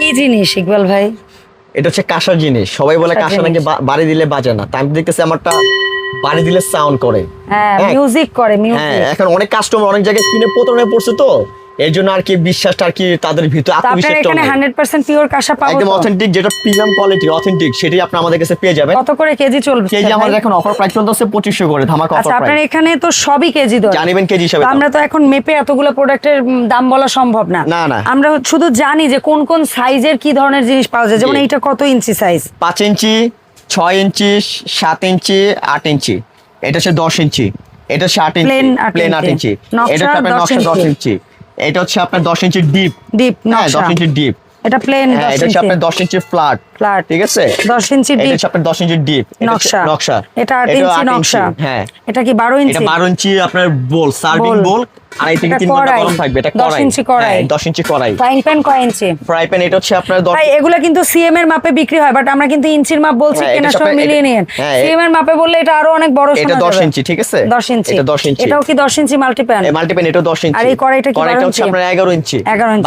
কি জিনিস ইকবাল ভাই? এটা হচ্ছে কাঁসার জিনিস। সবাই বলে কাঁসা নাকি বাড়ি দিলে বাজে না, তাই আমি দেখতেছি আমারটা বাড়ি দিলে সাউন্ড করে। হ্যাঁ, মিউজিক করে, মিউজিক। এখন অনেক কাস্টমার অনেক জায়গায় কিনে প্রতারণায় পড়ছে, তো এর জন্য আর কি বিশ্বাসটা আর কি তাদের ভিতরে আত্মবিশ্বাসটা এখানে 100% পিওর কাঁসা পাবো, একদম অথেন্টিক, যেটা প্রিমিয়াম কোয়ালিটি অথেন্টিক, সেটাই আপনি আমাদের কাছে পেয়ে যাবেন। কত করে কেজি চলবে? কেজি আমাদের এখন অফার প্রাইস চলতেছে 2500 করে, ধামাকা অফার আচ্ছা, প্রাইস। আপনার এখানে তো সবই কেজি দর জানেন কেজি হিসাবে, আমরা তো এখন মেপে এতগুলো প্রোডাক্টের দাম বলা সম্ভব না। না। আমরা শুধু জানি যে কোন কোন সাইজের কি ধরনের জিনিস পাওয়া যায়, যেমন এইটা কত ইঞ্চি সাইজ? 5 ইঞ্চি, 6 ইঞ্চি, 7 ইঞ্চি, 8 ইঞ্চি। এটা হচ্ছে 10 ইঞ্চি, এটা হচ্ছে 8 ইঞ্চি, প্লেন 8 ইঞ্চি। এটা হচ্ছে আপনার নকশা 10 ইঞ্চি, এটা হচ্ছে আপনার 10 ইঞ্চি ডিপ নকশা, 10 ইঞ্চি ডিপ। এটা প্লেন 10 ইঞ্চি, এটা হচ্ছে আপনার 10 ইঞ্চি ফ্ল্যাট, ঠিক আছে? 10 ইঞ্চি ডিপ, এটা হচ্ছে আপনার 10 ইঞ্চি ডিপ নকশা। এটা 8 ইঞ্চি নকশা। হ্যাঁ, এটা কি 12 ইঞ্চি? এটা 12 ইঞ্চি আপনার বোল, সার্ভিং বোল, 2.5 থেকে 3 ঘন্টা গরম থাকবে। এটা 10 ইঞ্চি কড়াই, 10 ইঞ্চি কড়াই। ফ্রাইং প্যান কয় ইঞ্চি? ফ্রাই প্যান এটা হচ্ছে আপনার 10। ভাই এগুলা কিন্তু সিএম এর মাপে বিক্রি হয়, বাট আমরা কিন্তু ইঞ্চির মাপ বলছি, কেনার সময় মিলিয়ে নিন। সিএম এর মাপে বললে এটা আরো অনেক বড় শোনা যাবে। এটা 10 ইঞ্চি, ঠিক আছে? 10 ইঞ্চি, এটা 10 ইঞ্চি। এটাও কি 10 ইঞ্চি মাল্টিপ্যান? মাল্টিপ্যান এটাও 10 ইঞ্চি। আর এই কড়াইটা কি 12 ইঞ্চি? হচ্ছে আপনার 11 ইঞ্চি,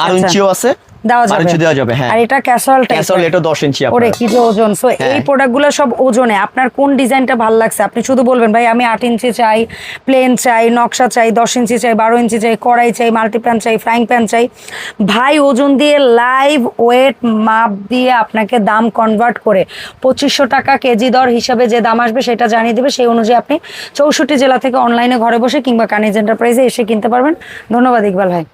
12 ইঞ্চিও আছে, দেওয়া যাবে, 12 ইঞ্চি দেওয়া যাবে। হ্যাঁ, আর এটা ক্যাসারোল টাইপ, ক্যাসারোল এটা 10 ইঞ্চি আপনার। ওরে কি যে ওজন! সো এই প্রোডাক্টগুলো সব ওজনে। আপনার কোন ডিজাইনটা ভালো লাগছে আপনি শুধু বলবেন, ভাই আমি 8 ইঞ্চি চাই, প্লেন চাই, নকশা চাই, 10 ইঞ্চি চাই, 12 ইঞ্চি চাই, কড়াই চাই, মাল্টিপ্যান চাই, ফ্রাইং প্যান চাই। ভাই ওজন দিয়ে লাইভ ওয়েট মাপ দিয়ে আপনাকে দাম কনভার্ট করে 2500 টাকা কেজি দর হিসাবে যে দাম আসবে সেটা জানিয়ে দেবে। সেই অনুযায়ী আপনি 64 জেলা থেকে অনলাইনে ঘরে বসে কিংবা কানিজ এন্টারপ্রাইজে এসে কিনতে পারবেন। ধন্যবাদ ইকবাল ভাই।